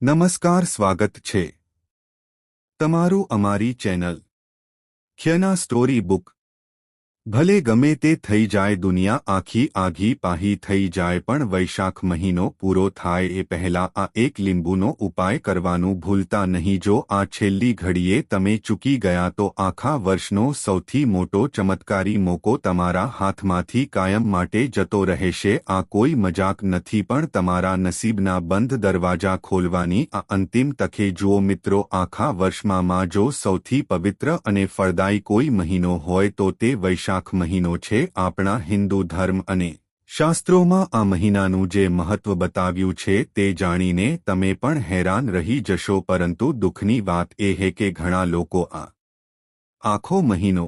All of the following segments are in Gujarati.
નમસ્કાર, સ્વાગત છે તમારું અમારી ચેનલ ખ્યના સ્ટોરી બુક। ભલે ગમે તે થઈ જાય, દુનિયા આખી આઘી પાહી થઈ જાય, પણ વૈશાખ મહિનો પૂરો થાય એ પહેલા આ એક લીંબુનો ઉપાય કરવાનું ભૂલતા નહીં। જો આ છેલ્લી ઘડીએ તમે ચૂકી ગયા તો આખા વર્ષનો સૌથી મોટો ચમત્કારી મોકો તમારા હાથમાંથી કાયમ માટે જતો રહેશે। આ કોઈ મજાક નથી, પણ તમારા નસીબના બંધ દરવાજા ખોલવાની આ અંતિમ તકે। જુઓ મિત્રો, આખા વર્ષમાં જો સૌથી પવિત્ર અને ફળદાયી કોઈ મહિનો હોય તો તે વૈશાખ મહિનો છે। આપણા હિન્દુ ધર્મ અને શાસ્ત્રોમાં આ મહિનાનું જે મહત્વ બતાવ્યું છે તે જાણીને તમે પણ હેરાન રહી જશો। પરંતુ દુઃખની વાત એ છે કે ઘણા લોકો આ આખો મહિનો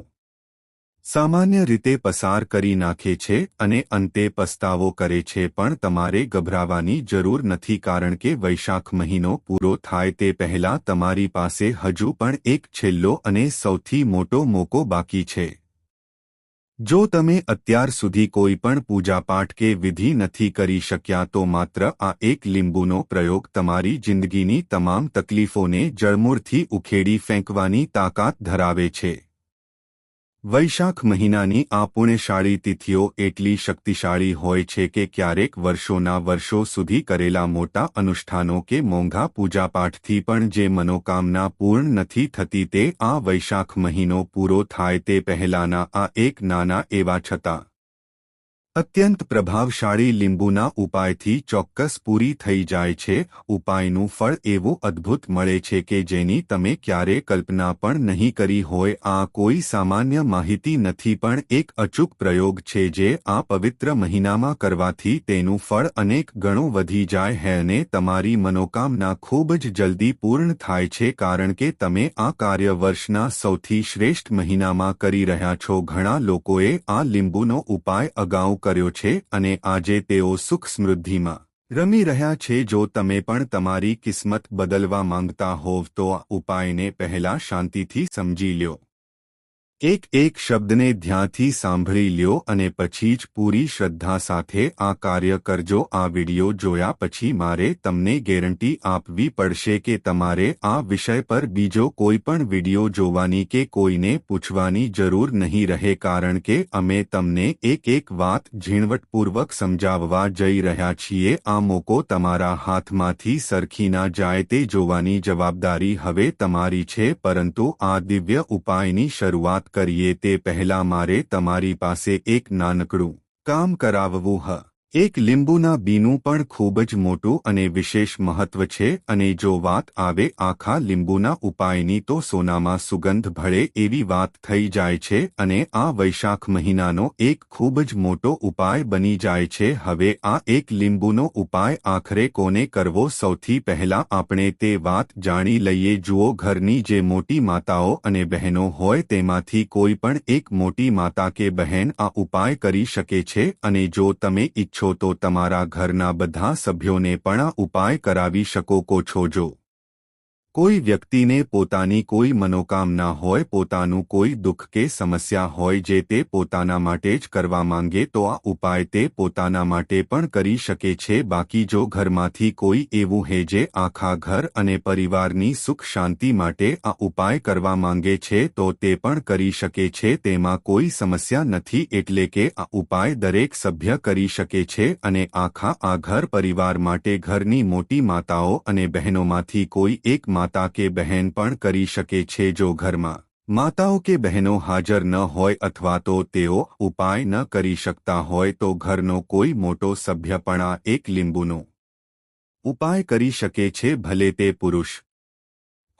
સામાન્ય રીતે પસાર કરી નાખે છે અને અંતે પસ્તાવો કરે છે। પણ તમારે ગભરાવાની જરૂર નથી, કારણ કે વૈશાખ મહિનો પૂરો થાય તે પહેલા તમારી પાસે હજુ પણ એક છેલ્લો અને સૌથી મોટો મોકો બાકી છે। જો તમે અત્યાર સુધી કોઈ પણ પૂજાપાઠ કે વિધિ નથી કરી શક્યા તો માત્ર આ એક લીંબુનો પ્રયોગ તમારી જિંદગીની તમામ તકલીફોને જળમૂળથી ઉખેડી ફેંકવાની તાકાત ધરાવે છે। વૈશાખ મહિનાની આ પુણ્યશાળી તિથિઓ એટલી શક્તિશાળી હોય છે કે ક્યારેક વર્ષોના વર્ષો સુધી કરેલા મોટા અનુષ્ઠાનો કે મોંઘા પૂજાપાઠથી પણ જે મનોકામના પૂર્ણ નથી થતી તે આ વૈશાખ મહિનો પૂરો થાય તે પહેલાના આ એક નાના એવા છતાં અત્યંત પ્રભાવશાળી લીંબુના ઉપાયથી ચોક્કસ પૂરી થઈ જાય છે। ઉપાયનું ફળ એવું અદ્ભુત મળે છે કે જેની તમે ક્યારે કલ્પના પણ નહીં કરી હોય। આ કોઈ સામાન્ય માહિતી નથી, પણ એક અચૂક પ્રયોગ છે જે આ પવિત્ર મહિનામાં કરવાથી તેનું ફળ અનેક ગણું વધી જાય છે અને તમારી મનોકામના ખૂબ જ જલ્દી પૂર્ણ થાય છે, કારણ કે તમે આ કાર્ય વર્ષના સૌથી શ્રેષ્ઠ મહિનામાં કરી રહ્યા છો। ઘણા લોકોએ આ લીંબુનો ઉપાય અગાઉ કર્યો છે અને આજે તેઓ સુખ સમૃદ્ધિમાં રમી રહ્યા છે। જો તમે પણ તમારી કિસ્મત બદલવા માંગતા હોવ તો આ ઉપાયને પહેલા શાંતિથી સમજી લ્યો, એક શબ્દને ધ્યાનથી સાંભળી લ્યો અને પછી જ પૂરી શ્રદ્ધા સાથે આ કાર્ય કરજો। આ વિડિયો જોયા પછી મારે તમને ગેરંટી આપવી પડશે કે તમારે આ વિષય પર બીજો કોઈ પણ વિડિયો જોવાની કે કોઈને પૂછવાની જરૂર નહીં રહે, કારણ કે અમે તમને એક વાત ઝીણવટપૂર્વક સમજાવવા જઈ રહ્યા છીએ। આ મોકો તમારા હાથમાંથી સરખી ના જાય તે જોવાની જવાબદારી હવે તમારી છે। પરંતુ આ દિવ્ય ઉપાયની શરૂઆત કરીએ તે પહેલા મારે તમારી પાસે એક નાનકડું કામ કરાવવું હ। એક લીંબુના બીનું પણ ખૂબ જ મોટું અને વિશેષ મહત્વ છે, અને જો વાત આવે આખા લીંબુના ઉપાયની તો સોનામાં સુગંધ ભળે એવી વાત થઈ જાય છે અને આ વૈશાખ મહિનાનો એક ખૂબ જ મોટો ઉપાય બની જાય છે। હવે આ એક લીંબુનો ઉપાય આખરે કોને કરવો, સૌથી પહેલા આપણે તે વાત જાણી લઈએ। જુઓ, ઘરની જે મોટી માતાઓ અને બહેનો હોય તેમાંથી કોઈ પણ એક મોટી માતા કે બહેન આ ઉપાય કરી શકે છે, અને જો તમે ઈચ્છો તો તમારા ઘરના બધા સભ્યોને પણ આ ઉપાય કરાવી શકો છો। જો કોઈ વ્યક્તિને પોતાની કોઈ મનોકામના હોય, પોતાનું કોઈ દુઃખ કે સમસ્યા હોય જે તે પોતાના માટે જ કરવા માંગે તો આ ઉપાય તે પોતાના માટે પણ કરી શકે છે। બાકી જો ઘરમાંથી કોઈ એવું હે જે આખા ઘર અને પરિવારની સુખ શાંતિ માટે આ ઉપાય કરવા માંગે છે તો તે પણ કરી શકે છે, તેમાં કોઈ સમસ્યા નથી। એટલે કે આ ઉપાય દરેક સભ્ય કરી શકે છે અને આખા આ ઘર પરિવાર માટે ઘરની મોટી માતાઓ અને બહેનોમાંથી કોઈ એક માતા કે બહેન પણ કરી શકે છે। જો ઘરમાં માતાઓ કે બહેનો હાજર ન હોય અથવા તો તેઓ ઉપાય ન કરી શકતા હોય તો ઘરનો કોઈ મોટો સભ્ય પણ આ એક લીંબુનો ઉપાય કરી શકે છે, ભલે તે પુરુષ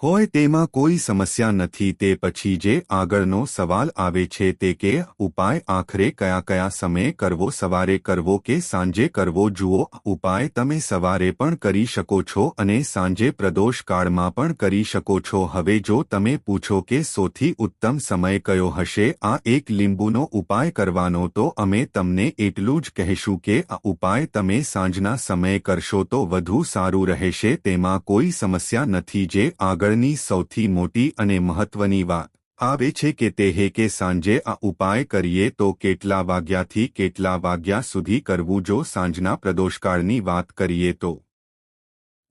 હોય। તેમાં કોઈ સમસ્યા નથી। તે પછી જે આગળનો સવાલ આવે છે તે કે ઉપાય આખરે કયા સમયે કરવો, સવારે કરવો કે સાંજે કરવો। જુઓ, ઉપાય તમે સવારે પણ કરી શકો છો અને સાંજે પ્રદોષ કાળમાં પણ કરી શકો છો। હવે જો તમે પૂછો કે સૌથી ઉત્તમ સમય કયો હશે આ એક લીંબુનો ઉપાય કરવાનો, તો અમે તમને એટલું જ કહેશું કે આ ઉપાય તમે સાંજના સમયે કરશો તો વધુ સારું રહેશે। તેમાં કોઈ સમસ્યા નથી। જે આગળની સૌથી મોટી અને મહત્વની વાત આવે છે કે તે હે કે સાંજે આ ઉપાય કરીએ તો કેટલા વાગ્યાથી કેટલા વાગ્યા સુધી કરવું। જો સાંજના પ્રદોષકાળની વાત કરીએ તો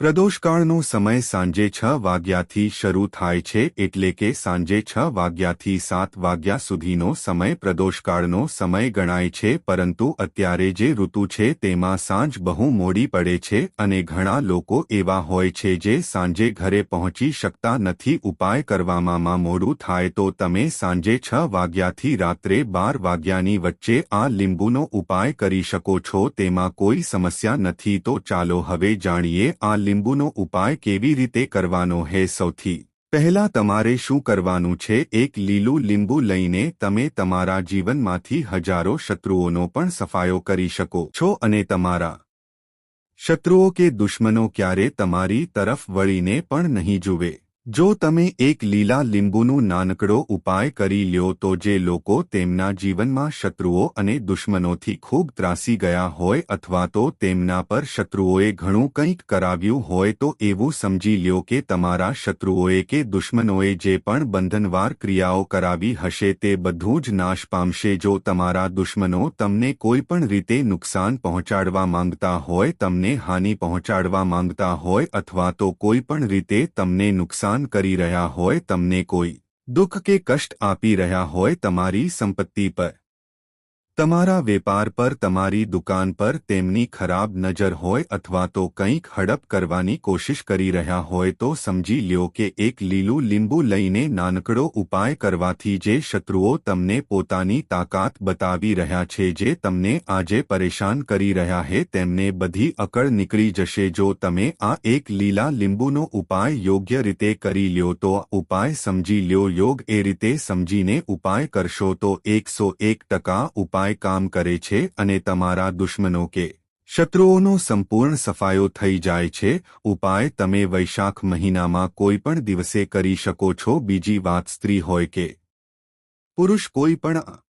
પ્રદોષકાળનો સમય સાંજે 6 વાગ્યાથી શરૂ થાય છે એટલે કે સાંજે 6 વાગ્યાથી 7 વાગ્યા સુધીનો સમય પ્રદોષકાળનો સમય ગણાય છે પરંતુ અત્યારે જે ઋતુ છે તેમાં સાંજ બહુ મોડી પડે છે અને ઘણા લોકો એવા હોય છે જે સાંજે ઘરે પહોંચી શકતા નથી. ઉપાય કરવામાં મોડું થાય તો તમે સાંજે 6 વાગ્યાથી રાત્રે 12 વાગ્યાની વચ્ચે આ લીંબુનો ઉપાય કરી શકો છો. તેમાં કોઈ સમસ્યા નથી. તો ચાલો હવે જાણીએ આ લીંબુનો ઉપાય કેવી રીતે કરવાનો છે. સૌથી પહેલા તમારે શું કરવાનું છે? એક લીલું લીંબુ લઈને તમે તમારા જીવનમાંથી હજારો શત્રુઓનો પણ સફાયો કરી શકો છો અને તમારા શત્રુઓ કે દુશ્મનો ક્યારે તમારી તરફ વળીને પણ નહીં જુએ. જો તમે એક લીલા લીંબુનું નાનકડો ઉપાય કરી લ્યો તો જે લોકો તેમના જીવનમાં શત્રુઓ અને દુશ્મનોથી ખૂબ ત્રાસી ગયા હોય અથવા તો તેમના પર શત્રુઓએ ઘણું કંઈક કરાવ્યું હોય તો એવું સમજી લ્યો કે તમારા શત્રુઓએ કે દુશ્મનોએ જે પણ બંધનવાર ક્રિયાઓ કરાવી હશે તે બધું જ નાશ પામશે. જો તમારા દુશ્મનો તમને કોઈપણ રીતે નુકસાન પહોંચાડવા માંગતા હોય, તમને હાનિ પહોંચાડવા માંગતા હોય અથવા તો કોઈપણ રીતે તમને નુકસાન કરી રહ્યા હોય, તમને કોઈ દુઃખ કે કષ્ટ આપી રહ્યા હોય, તમારી સંપત્તિ પર, તમારા વેપાર પર, તમારી દુકાન પર તેમની ખરાબ નજર હોય અથવા તો કંઈક હડપ કરવાની કોશિશ કરી રહ્યા હોય તો સમજી લ્યો કે એક લીલું લીંબુ લઈને નાનકડો ઉપાય કરવાથી જે શત્રુઓ તમને પોતાની તાકાત બતાવી રહ્યા છે, જે તમને આજે પરેશાન કરી રહ્યા છે, તેમને બધી અકળ નીકળી જશે. જો તમે આ એક લીલા લીંબુનો ઉપાય યોગ્ય રીતે કરી લ્યો તો ઉપાય સમજી લ્યો. યોગ એ રીતે સમજીને ઉપાય કરશો તો 101% ઉપાય કામ કરે છે અને તમારા દુશ્મનો કે શત્રુઓનો સંપૂર્ણ સફાયો થઈ જાય છે. ઉપાય તમે વૈશાખ મહિનામાં કોઈ પણ દિવસે કરી શકો છો. બીજી વાત, સ્ત્રી હોય કે પુરુષ કોઈ પણ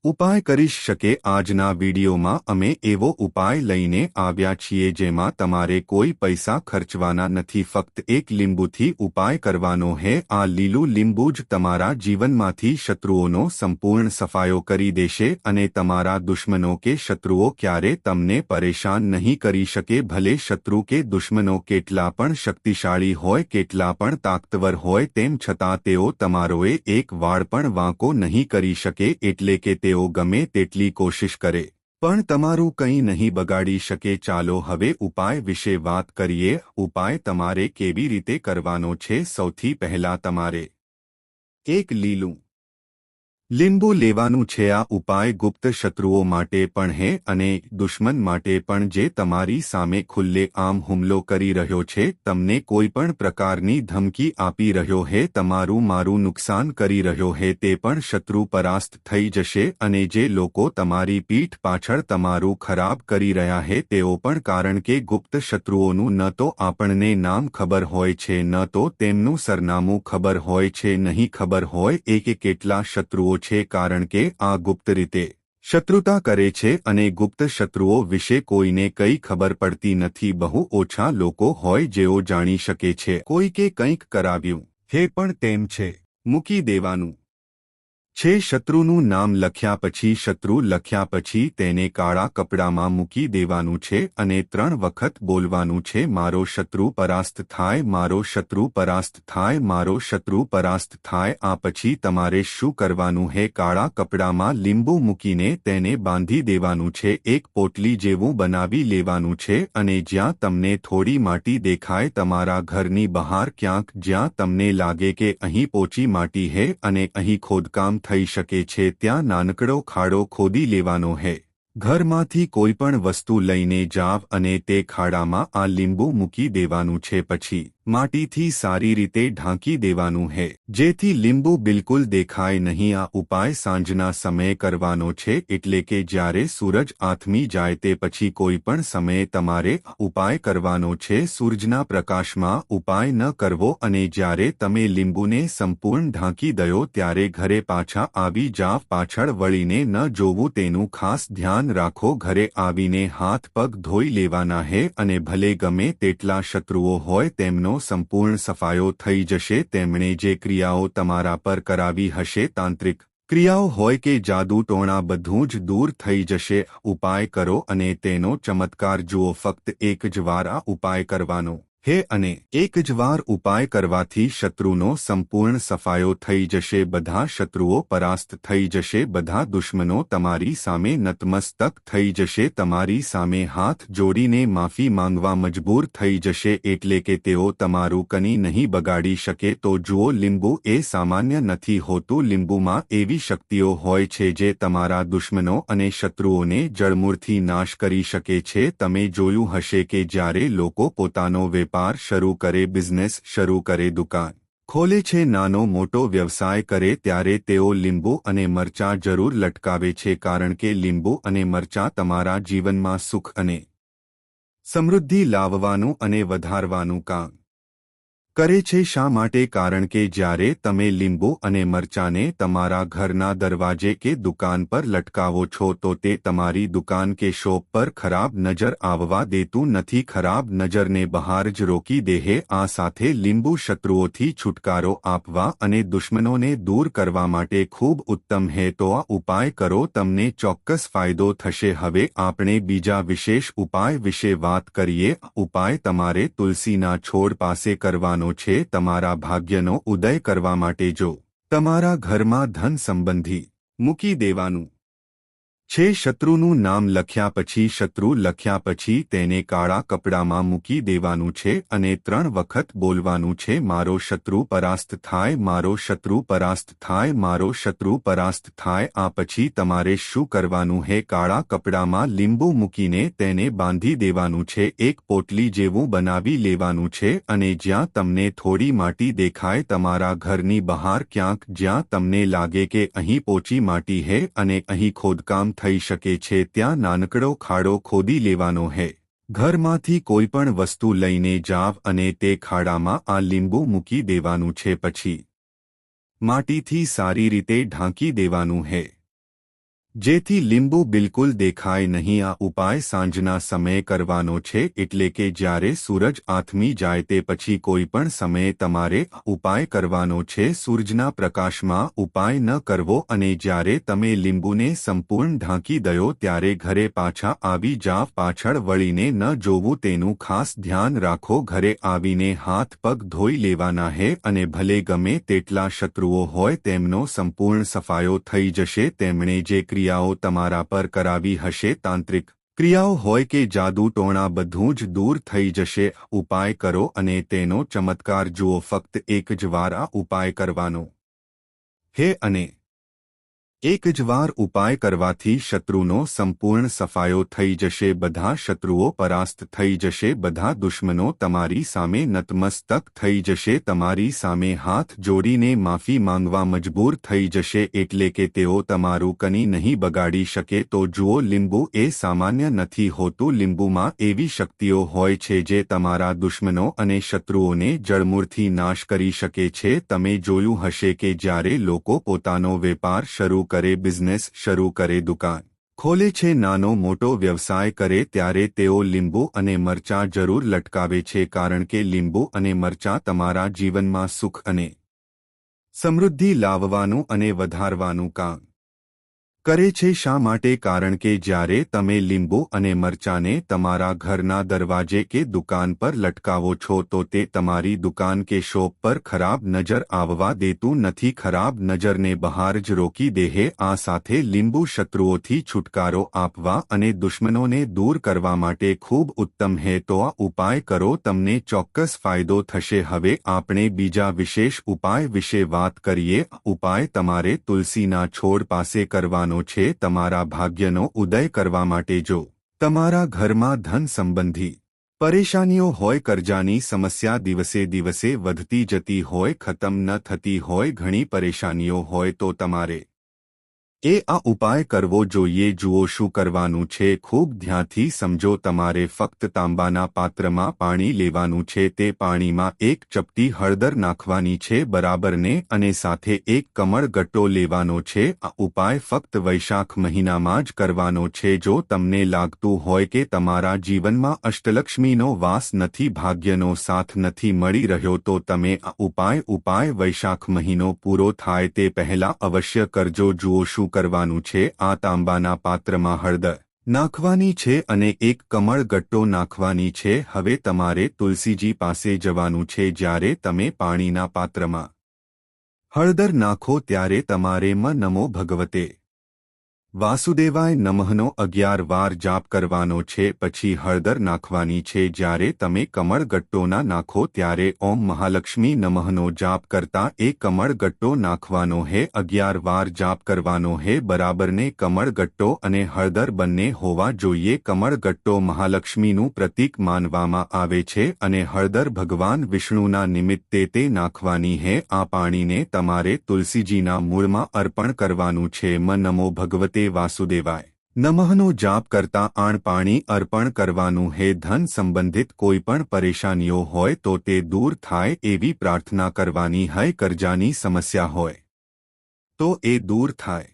ઉપાય કરી શકે. આજના વિડીયોમાં અમે એવો ઉપાય લઈને આવ્યા છીએ જેમાં તમારે કોઈ પૈસા ખર્ચવાના નથી, ફક્ત એક લીંબુથી ઉપાય કરવાનો છે. આ લીલું લીંબુ જ તમારા જીવનમાંથી શત્રુઓનો સંપૂર્ણ સફાયો કરી દેશે અને તમારા દુશ્મનો કે શત્રુઓ ક્યારે તમને પરેશાન નહીં કરી શકે. ભલે શત્રુ કે દુશ્મનો કેટલા પણ શક્તિશાળી હોય, કેટલા પણ તાકતવર હોય, તેમ છતાં તેઓ તમારોએ એક વાળ પણ વાંકો નહીં કરી શકે. એટલે કે તેઓ ગમે તેટલી કોશિશ કરે પણ તમારું કંઈ નહીં બગાડી શકે. ચાલો હવે ઉપાય વિશે વાત કરીએ. ઉપાય તમારે કેવી રીતે કરવાનો છે? સૌથી પહેલા તમારે એક લીલું લીંબુ લેવાનું છે. આ ઉપાય ગુપ્ત શત્રુઓ માટે પણ છે અને દુશ્મન માટે પણ, જે તમારી સામે ખુલ્લે આમ હુમલો કરી રહ્યો છે, તમને કોઈ પણ પ્રકારની ધમકી આપી રહ્યો છે, તમારું મારું નુકસાન કરી રહ્યો છે, તે પણ શત્રુ પરાસ્ત થઈ જશે. અને જે લોકો તમારી પીઠ પાછળ તમારું ખરાબ કરી રહ્યા છે તેઓ પણ, કારણ કે ગુપ્ત શત્રુઓનું ન તો આપણને નામ ખબર હોય છે, ન તો તેમનું સરનામું ખબર હોય છે, નહીં ખબર હોય એ કે કેટલા શત્રુઓ છે, કારણ કે આ ગુપ્ત રીતે શત્રુતા કરે છે અને ગુપ્ત શત્રુઓ વિશે કોઈને કંઈ ખબર પડતી નથી. બહુ ઓછા લોકો હોય જેઓ જાણી શકે છે. કોઈકે કંઈક કરાવ્યું છે પણ તેમ છે મૂકી દેવાનું છે. શત્રુનું નામ લખ્યા પછી, શત્રુ લખ્યા પછી તેને કાળા કપડામાં મૂકી દેવાનું છે અને 3 વખત બોલવાનું છે, મારો શત્રુ પરાસ્ત થાય, મારો શત્રુ પરાસ્ત થાય, મારો શત્રુ પરાસ્ત થાય. આ પછી તમારે શું કરવાનું છે? કાળા કપડામાં લીંબુ મૂકીને તેને બાંધી દેવાનું છે, એક પોટલી જેવું બનાવી લેવાનું છે અને જ્યાં તમને થોડી માટી દેખાય, તમારા ઘરની બહાર ક્યાંક જ્યાં તમને લાગે કે અહીં પોચી માટી છે અને અહીં ખોદકામ થઈ શકે છે, ત્યાં નાનકડો ખાડો ખોદી લેવાનો છે. ઘરમાંથી કોઈ પણ વસ્તુ લઈને જાવ અને તે ખાડામાં આ લીંબુ મૂકી દેવાનું છે. પછી માટીથી સારી રીતે ઢાંકી દેવાનું છે જેથી લીંબુ બિલકુલ દેખાય નહીં. આ ઉપાય સાંજના સમયે કરવાનો છે, એટલે કે જ્યારે સૂરજ આથમી જાય તે પછી કોઈ પણ સમયે તમારે ઉપાય કરવાનો છે. સૂરજના પ્રકાશમાં ઉપાય ન કરવો અને જ્યારે તમે લીંબુને સંપૂર્ણ ઢાંકી દો ત્યારે ઘરે પાછા આવી જાવ. પાછળ વળીને ન જોવું તેનું ખાસ ધ્યાન રાખો. ઘરે આવીને હાથ પગ ધોઈ લેવાના છે અને ભલે ગમે તેટલા શત્રુઓ હોય તેમનો સંપૂર્ણ સફાયો થઈ જશે. તેમણે જે ક્રિયાઓ તમારા પર કરાવી હશે, તાંત્રિક ક્રિયાઓ હોય કે જાદુ ટોણા બધું જ દૂર થઈ જશે। ઉપાય કરો અને તેનો ચમત્કાર જુઓ। ફક્ત એક જ વાર આ ઉપાય કરવાનો હે અને એક જ વાર ઉપાય કરવાથી શત્રુનો સંપૂર્ણ સફાયો થઈ જશે। બધા શત્રુઓ પરાસ્ત થઈ જશે। બધા દુશ્મનો તમારી સામે નતમસ્તક થઈ જશે। તમારી સામે હાથ જોડીને માફી માંગવા મજબૂર થઈ જશે। એટલે કે તેઓ તમારું કંઈ નહીં બગાડી શકે। તો જુઓ, લીંબુ એ સામાન્ય નથી હોતું। લીંબુમાં એવી શક્તિઓ હોય છે જે તમારા દુશ્મનો અને શત્રુઓને જડમૂળથી નાશ કરી શકે છે। તમે જોયું હશે કે જ્યારે લોકો પોતાનો વેપાર શરૂ કરે, બિઝનેસ શરૂ કરે, દુકાન ખોલે છે, નાનો મોટો વ્યવસાય કરે, ત્યારે તેઓ લીંબુ અને મરચાં જરૂર લટકાવે છે। કારણ કે લીંબુ અને મરચાં તમારા જીવનમાં સુખ અને સમૃદ્ધિ લાવવાનું અને વધારવાનું કામ કરે છે। શા માટે? કારણ કે જ્યારે તમે લીંબુ અને મરચાંને તમારા ઘરના દરવાજે કે દુકાન પર લટકાવો છો તો તે તમારી દુકાન કે શોપ પર ખરાબ નજર આવવા દેતું નથી। ખરાબ નજરને બહાર જ રોકી દે। આ સાથે લીંબુ શત્રુઓથી છુટકારો આપવા અને દુશ્મનોને દૂર કરવા માટે ખૂબ ઉત્તમ હે। તો આ ઉપાય કરો, તમને ચોક્કસ ફાયદો થશે। હવે આપણે બીજા વિશેષ ઉપાય વિશે વાત કરીએ। ઉપાય તમારે તુલસીના છોડ પાસે કરવાનો છે। તમારા ભાગ્યનો ઉદય કરવા માટે જો તમારા ઘરમાં ધન સંબંધી મૂકી દેવાનું છે, શત્રુનું નામ લખ્યા પછી તેને કાળા કપડામાં મૂકી દેવાનું છે અને 3 વખત બોલવાનું છે, મારો શત્રુ પરાસ્ત થાય, મારો શત્રુ પરાસ્ત થાય, મારો શત્રુ પરાસ્ત થાય। આ પછી તમારે શું કરવાનું હે? કાળા કપડામાં લીંબુ મૂકીને તેને બાંધી દેવાનું છે। એક પોટલી જેવું બનાવી લેવાનું છે અને જ્યાં તમને થોડી માટી દેખાય, તમારા ઘરની બહાર ક્યાંક જ્યાં તમને લાગે કે અહીં પોચી માટી હે અને અહીં ખોદકામ થઈ શકે છે, ત્યાં નાનકડો ખાડો ખોદી લેવાનો હે। ઘરમાંથી કોઈ પણ વસ્તુ લઈને જાવ અને તે ખાડામાં આ લીંબુ મૂકી દેવાનું છે। પછી માટીથી સારી રીતે ઢાંકી દેવાનું હે જેથી લીંબુ બિલકુલ દેખાય નહીં। આ ઉપાય સાંજના સમયે કરવાનો છે, એટલે કે જ્યારે સૂરજ આથમી જાય તે પછી કોઈ પણ સમયે તમારે ઉપાય કરવાનો છે। સૂરજના પ્રકાશમાં ઉપાય ન કરવો અને જ્યારે તમે લીંબુને સંપૂર્ણ ઢાંકી દો ત્યારે ઘરે પાછા આવી જાવ। પાછળ વળીને ન જોવું, તેનું ખાસ ધ્યાન રાખો। ઘરે આવીને હાથ પગ ધોઈ લેવાના હે અને ભલે ગમે તેટલા શત્રુઓ હોય તેમનો સંપૂર્ણ સફાયો થઈ જશે। તેમણે જે ક્રિયાઓ તમારા પર કરાવી હશે, તાંત્રિક ક્રિયાઓ હોય કે જાદુ ટોણા, બધું જ દૂર થઈ જશે। ઉપાય કરો અને તેનો ચમત્કાર જુઓ। ફક્ત એક જ વાર આ ઉપાય કરવાનો હે અને એક જ વાર ઉપાય કરવાથી શત્રુનો સંપૂર્ણ સફાયો થઈ જશે। બધા શત્રુઓ પરાસ્ત થઈ જશે। બધા દુશ્મનો તમારી સામે નતમસ્તક થઈ જશે। તમારી સામે હાથ જોડીને માફી માંગવા મજબૂર થઈ જશે। એટલે કે તેઓ તમારું કંઈ નહીં બગાડી શકે। તો જુઓ, લીંબુ એ સામાન્ય નથી હોતું। લીંબુમાં એવી શક્તિઓ હોય છે જે તમારા દુશ્મનો અને શત્રુઓને જડમૂળથી નાશ કરી શકે છે। તમે જોયું હશે કે જ્યારે લોકો પોતાનો વેપાર શરૂ કરે, બિઝનેસ શરૂ કરે, દુકાન ખોલે છે, નાનો મોટો વ્યવસાય કરે, ત્યારે તેઓ લીંબુ અને મરચાં જરૂર લટકાવે છે। કારણ કે લીંબુ અને મરચાં તમારા જીવનમાં સુખ અને સમૃદ્ધિ લાવવાનું અને વધારવાનું કામ કરે છે। શા માટે? કારણ કે જ્યારે તમે લીંબુ અને મરચાંને તમારા ઘરના દરવાજે કે દુકાન પર લટકાવો છો તો તે તમારી દુકાન કે શોપ પર ખરાબ નજર આવવા દેતું નથી। ખરાબ નજરને બહાર જ રોકી દે। આ સાથે લીંબુ શત્રુઓથી છુટકારો આપવા અને દુશ્મનોને દૂર કરવા માટે ખૂબ ઉત્તમ હે। તો આ ઉપાય કરો, તમને ચોક્કસ ફાયદો થશે। હવે આપણે બીજા વિશેષ ઉપાય વિશે વાત કરીએ। ઉપાય તમારે તુલસીના છોડ પાસે કરવાનો છે। તમારા ભાગ્યનો ઉદય કરવા માટે જો તમારા ઘરમાં ધન સંબંધી પરેશાનીઓ હોય, કર્જાની સમસ્યા દિવસે દિવસે વધતી જતી હોય, ખતમ ન થતી હોય, ઘણી પરેશાનીઓ હોય, તો તમારે આ ઉપાય કરવો જોઈએ। જુઓ શું કરવાનું છે, ખૂબ ધ્યાનથી સમજો। તમારે ફક્ત તાંબાના પાત્રમાં પાણી લેવાનું છે, તે પાણીમાં એક ચપટી હળદર નાખવાની છે બરાબરને, અને સાથે એક કમળ ગટ્ટો લેવાનો છે। આ ઉપાય ફક્ત વૈશાખ મહિનામાં જ કરવાનો છે। જો તમને લાગતું હોય કે તમારા જીવનમાં અષ્ટલક્ષ્મીનો વાસ નથી, ભાગ્યનો સાથ નથી મળી રહ્યો, તો તમે આ ઉપાય વૈશાખ મહિનો પૂરો થાય તે પહેલા અવશ્ય કરજો। જુઓ શું કરવાનું છે, આ તાંબાના પાત્રમાં હળદર નાખવાની છે અને એક કમળ ગટ્ટો નાખવાની છે। હવે તમારે તુલસીજી પાસે જવાનું છે। જ્યારે તમે પાણીના પાત્રમાં હળદર નાખો ત્યારે તમારે મ નમો ભગવતે વાસુદેવાય નમઃનો 11 વાર જાપ કરવાનો છે। પછી હળદર નાખવાની છે। જ્યારે તમે કમળ ગટ્ટોના નાખો ત્યારે ઓમ મહાલક્ષ્મી નમઃનો જાપ કરતા એ કમળ ગટ્ટો નાખવાનો હે। 11 વાર જાપ કરવાનો હે બરાબરને। કમળ ગટ્ટો અને હળદર બંને હોવા જોઈએ। કમળ ગટ્ટો મહાલક્ષ્મીનું પ્રતીક માનવામાં આવે છે અને હળદર ભગવાન વિષ્ણુના નિમિત્તે તે નાખવાની હે। આ પાણીને તમારે તુલસીજીના મૂળમાં અર્પણ કરવાનું છે। મ નમો ભગવતે વાસુદેવાય નમઃનો જાપ કરતા આણ પાણી અર્પણ કરવાનું હે। ધન સંબંધિત કોઈપણ પરેશાનીઓ હોય તો તે દૂર થાય એવી પ્રાર્થના કરવાની હૈ। કરજાની સમસ્યા હોય તો એ દૂર થાય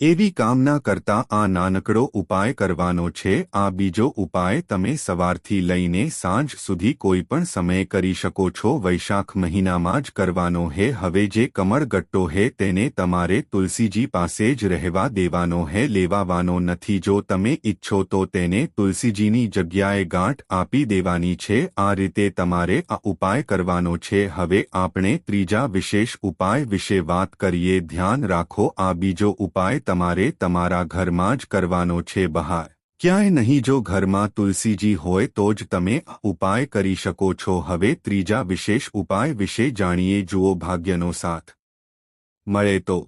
એવી કામના કરતા આ નાનકડો ઉપાય કરવાનો છે। આ બીજો ઉપાય તમે સવારથી લઈને સાંજ સુધી કોઈપણ સમયે કરી શકો છો। વૈશાખ મહિનામાં જ કરવાનો હે। હવે જે કમળ ગટ્ટો હે તેને તમારે તુલસીજી પાસે જ રહેવા દેવાનો હે, લેવાવાનો નથી। જો તમે ઈચ્છો તો તેને તુલસીજીની જગ્યાએ ગાંઠ આપી દેવાની છે। આ રીતે તમારે આ ઉપાય કરવાનો છે। હવે આપણે ત્રીજા વિશેષ ઉપાય વિશે વાત કરીએ। ધ્યાન રાખો, આ બીજો ઉપાય તમારે તમારા ઘરમાં જ કરવાનો છે, બહાર ક્યાંય નહીં। જો ઘરમાં તુલસીજી હોય તો જ તમે આ ઉપાય કરી શકો છો। હવે ત્રીજા વિશેષ ઉપાય વિશે જાણીએ। જુઓ, ભાગ્યનો સાથ મળે તો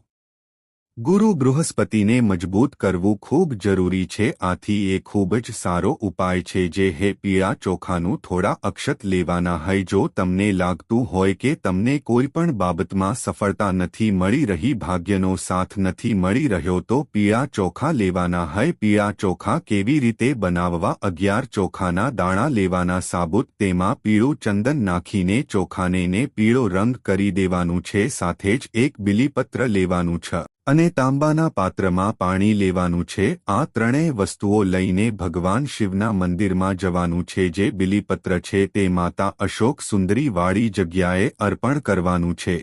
ગુરુ બૃહસ્પતિને મજબૂત કરવું ખૂબ જરૂરી છે। આથી એ ખૂબ જ સારો ઉપાય છે। જે હે પીળા ચોખાનું થોડા અક્ષત લેવાના હૈ। જો તમને લાગતું હોય કે તમને કોઈ પણ બાબતમાં સફળતા નથી મળી રહી, ભાગ્યનો સાથ નથી મળી રહ્યો, તો પીળા ચોખા લેવાના હૈ। પીળા ચોખા કેવી રીતે બનાવવા? 11 ચોખાના દાણા લેવાના સાબુત, તેમાં પીળું ચંદન નાખીને ચોખાને પીળો રંગ કરી દેવાનું છે। સાથે જ એક બીલીપત્ર લેવાનું છે અને તાંબાના પાત્રમાં પાણી લેવાનું છે। આ ત્રણેય વસ્તુઓ લઈને ભગવાન શિવના મંદિરમાં જવાનું છે। જે બીલીપત્ર છે તે માતા અશોક સુંદરી વાળી જગ્યાએ અર્પણ કરવાનું છે।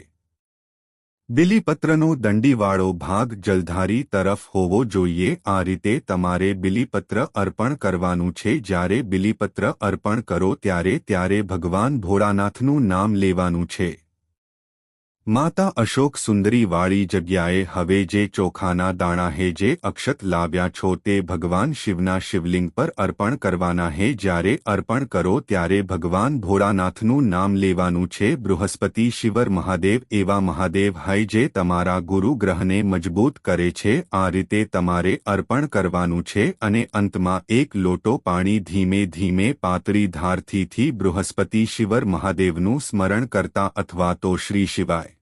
બીલીપત્રનો દંડીવાળો ભાગ જલધારી તરફ હોવો જોઈએ। આ રીતે તમારે બીલીપત્ર અર્પણ કરવાનું છે। જ્યારે બીલીપત્ર અર્પણ કરો ત્યારે ભગવાન ભોળાનાથનું નામ લેવાનું છે। માતા અશોક સુંદરી વાળી જગ્યાએ હવે જે ચોખાના દાણા હે, જે અક્ષત લાવ્યા છો, તે ભગવાન શિવના શિવલિંગ પર અર્પણ કરવાના હે। જ્યારે અર્પણ કરો ત્યારે ભગવાન ભોળાનાથનું નામ લેવાનું છે। બૃહસ્પતિ શિવર મહાદેવ એવા મહાદેવ હૈ જે તમારા ગુરુ ગ્રહને મજબૂત કરે છે। આ રીતે તમારે અર્પણ કરવાનું છે અને અંતમાં એક લોટો પાણી ધીમે ધીમે પાતળી ધારથી બૃહસ્પતિ શિવર મહાદેવનું સ્મરણ કરતા અથવા તો શ્રી શિવાય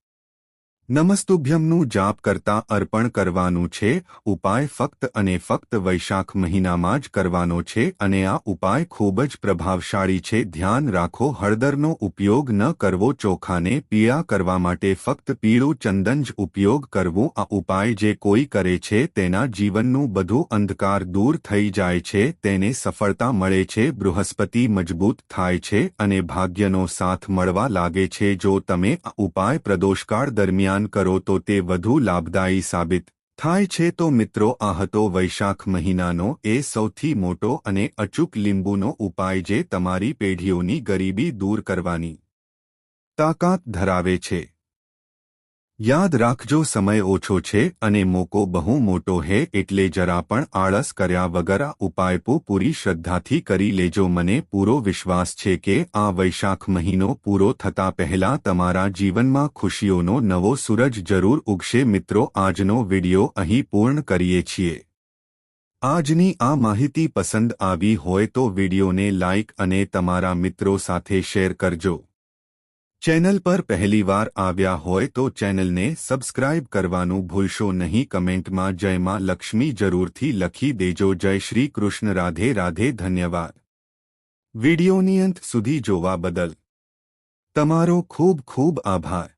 નમસ્તુભ્યમનું જાપ કરતા અર્પણ કરવાનું છે। ઉપાય ફક્ત અને ફક્ત વૈશાખ મહિનામાં જ કરવાનો છે અને આ ઉપાય ખૂબ જ પ્રભાવશાળી છે। ધ્યાન રાખો, હળદરનો ઉપયોગ ન કરવો। ચોખાને પીળા કરવા માટે ફક્ત પીળું ચંદન જ ઉપયોગ કરવું। આ ઉપાય જે કોઈ કરે છે તેના જીવનનું બધું અંધકાર દૂર થઈ જાય છે, તેને સફળતા મળે છે, બૃહસ્પતિ મજબૂત થાય છે અને ભાગ્યનો સાથ મળવા લાગે છે। જો તમે આ ઉપાય પ્રદોષકાળ દરમિયાન કરો તો તે વધુ લાભદાયી સાબિત થાય છે। તો મિત્રો, આ હતો વૈશાખ મહિનાનો એ સૌથી મોટો અને અચૂક લીંબુનો ઉપાય જે તમારી પેઢીઓની ગરીબી દૂર કરવાની તાકાત ધરાવે છે। યાદ રાખજો, સમય ઓછો છે અને મોકો બહુ મોટો હે, એટલે જરા પણ આળસ કર્યા વગર આ ઉપાય પૂરી શ્રદ્ધાથી કરી લેજો। મને પૂરો વિશ્વાસ છે કે આ વૈશાખ મહિનો પૂરો થતા પહેલા તમારા જીવનમાં ખુશીઓનો નવો સૂરજ જરૂર ઉગશે। મિત્રો, આજનો વિડિયો અહીં પૂર્ણ કરીએ છીએ। આજની આ માહિતી પસંદ આવી હોય તો વિડિયોને લાઇક અને તમારા મિત્રો સાથે શેર કરજો। ચેનલ પર પહેલીવાર આવ્યા હોય તો ચેનલને સબસ્ક્રાઇબ કરવાનું ભૂલશો નહીં. કમેન્ટમાં જય માં લક્ષ્મી જરૂરથી લખી દેજો. જય શ્રી કૃષ્ણ. રાધે રાધે. ધન્યવાદ. વિડિયોની અંત સુધી જોવા બદલ તમારો ખૂબ ખૂબ આભાર.